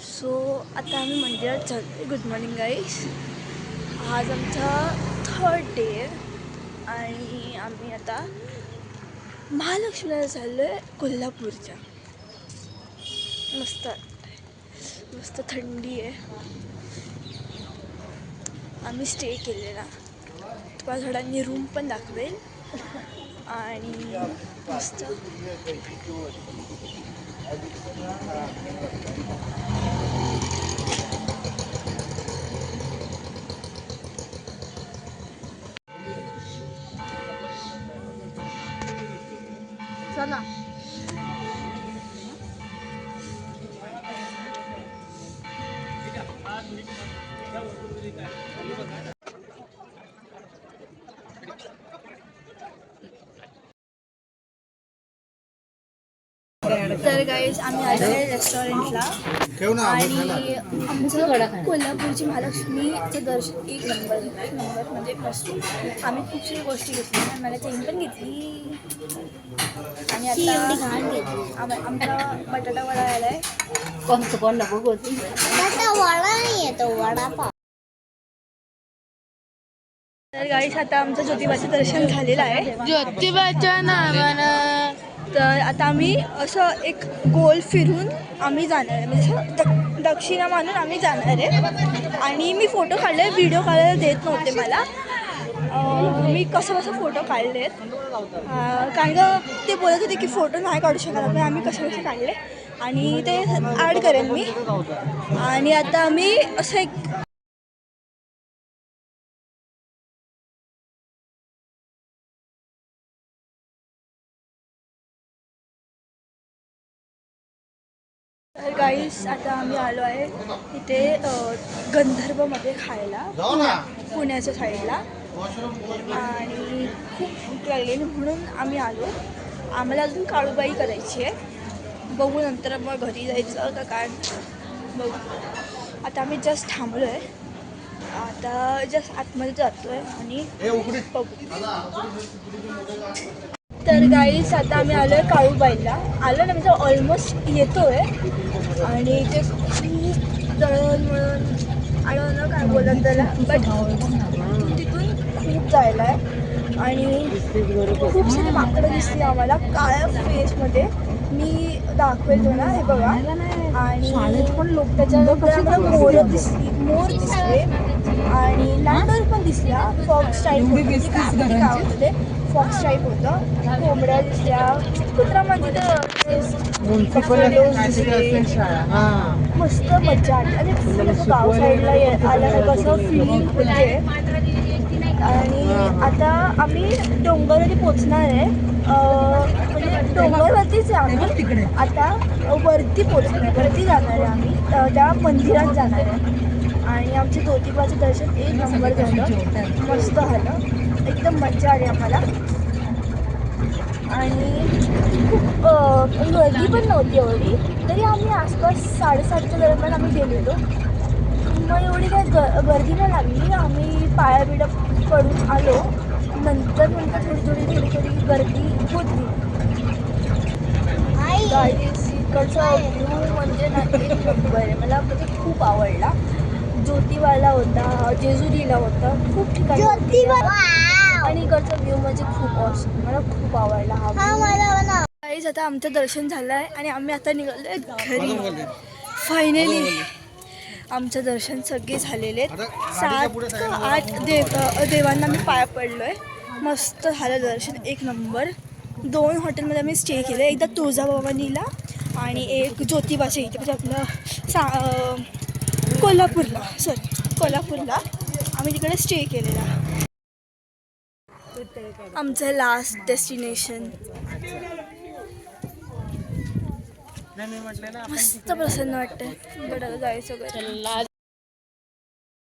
So आता आम्ही मंदिरात चाललो. गुड मॉर्निंग गाईस. आज आमचा 3rd डे आहे आणि आम्ही आता महालक्ष्मीला चाललो आहे कोल्हापूरच्या. मस्त मस्त थंडी आहे. आम्ही स्टे केलेला. तुम्हाला थोड्यांनी रूम पण दाखवेल आणि मस्त चला. तर गाईज आम्ही आलो आहे रेस्टॉरंटला आणि आमचं कोल्हापूरची महालक्ष्मीचं दर्शन एक नंबर म्हणजे मस्त. आम्ही खूप सारी गोष्टी घेतली. मला चेन पण घेतली आणि आता आमचा बटाटा वडा आला आहे. कोणला बघू वडा नाही येतो वडापाव. तर गाईज आता आमचं ज्योतिबाचं दर्शन झालेलं आहे. ज्योतिबाच्या नावानं. तर आता आम्ही असं एक गोल फिरून आम्ही जाणार आहे. म्हणजे दक्षिणा मानून आम्ही जाणार आहे. आणि मी फोटो काढले. व्हिडिओ काढायला देत नव्हते मला. मी कसं फोटो काढलेत कारण का ते बोलत होते की फोटो नाही काढू शकत. पण आम्ही कसे काढले आणि ते ॲड करेन मी. आणि आता आम्ही असं एक तर गाईस आता आम्ही आलो आहे इथे गंधर्वमध्ये खायला पुण्याच्या साईडला. आणि खूप भूक लागलेली म्हणून आम्ही आलो. आम्हाला अजून काळूबाई करायची आहे. बघू नंतर मग घरी जायचं का काय बघू. आता आम्ही जस्ट थांबलो आहे. आता जस्ट आतमध्ये जातो आहे आणि बघू. तर गाईस आता आम्ही आलो आहे काळूबाईला. आलो ना म्हणजे ऑलमोस्ट येतो आहे. आणि ते खूप दळणवळण आलं काय बोलत त्याला. बट तिथून खूप जायला आहे आणि खूप सारी माकडं दिसली आम्हाला काळ्या फेसमध्ये. मी दाखवेल ना हे बघा. आणि त्याच्यानंतर मोर दिसले आणि लँडर पण दिसला. फॉक्स टाईप होते. फॉक्स टाईप होतं. कोंबड्या दिसल्या. कुत्रा म्हणजे मस्त मजा आली. आणि कसं गाव साईडला आलं कसं फिलिंग होते. आणि आता आम्ही डोंगरवरती पोचणार आहे. म्हणजे डोंगरवरतीच आहे आम्ही. आता वरती जाणार आहे आम्ही. त्या मंदिरात जाणार आहे. आणि आमचे ज्योतिबाचं दर्शन एक नंबर झालं. मस्त झालं. एकदम मजा आली आम्हाला. आणि खूप गर्दी पण नव्हती एवढी. तरी आम्ही आसपास 7:30च्या दरम्यान आम्ही गेलेलो. मग एवढी काही गर्दी नाही लागली. आम्ही पाया बिडा पडून आलो. नंतर थोडी गर्दी होती. इकडचा व्ह्यू म्हणजे ना एक नंबर आहे. मला म्हणजे खूप आवडला. ज्योतिबाला होता, जेजुरीला होता, खूप ठिकाणी. आणि इकडचा व्ह्यू म्हणजे खूप ऑसम. मला खूप आवडला हा. गाईज आता आमचं दर्शन झालं आहे आणि आम्ही आता निघालो आहे घरी. फायनली आमचं दर्शन सगळे झालेले आहेत. 7 का 8 देवांना मी पाया पडलो आहे. मस्त झालं दर्शन एक नंबर. 2 हॉटेलमध्ये आम्ही स्टे केलं. एकदा तुळजाभवानीला आणि एक ज्योतिबाच्या इथे म्हणजे आपलं कोल्हापूरला आम्ही तिकडे स्टे केलेला. आमचं लास्ट डेस्टिनेशन. मस्त प्रसन्न वाटतं. गडाला जायचं.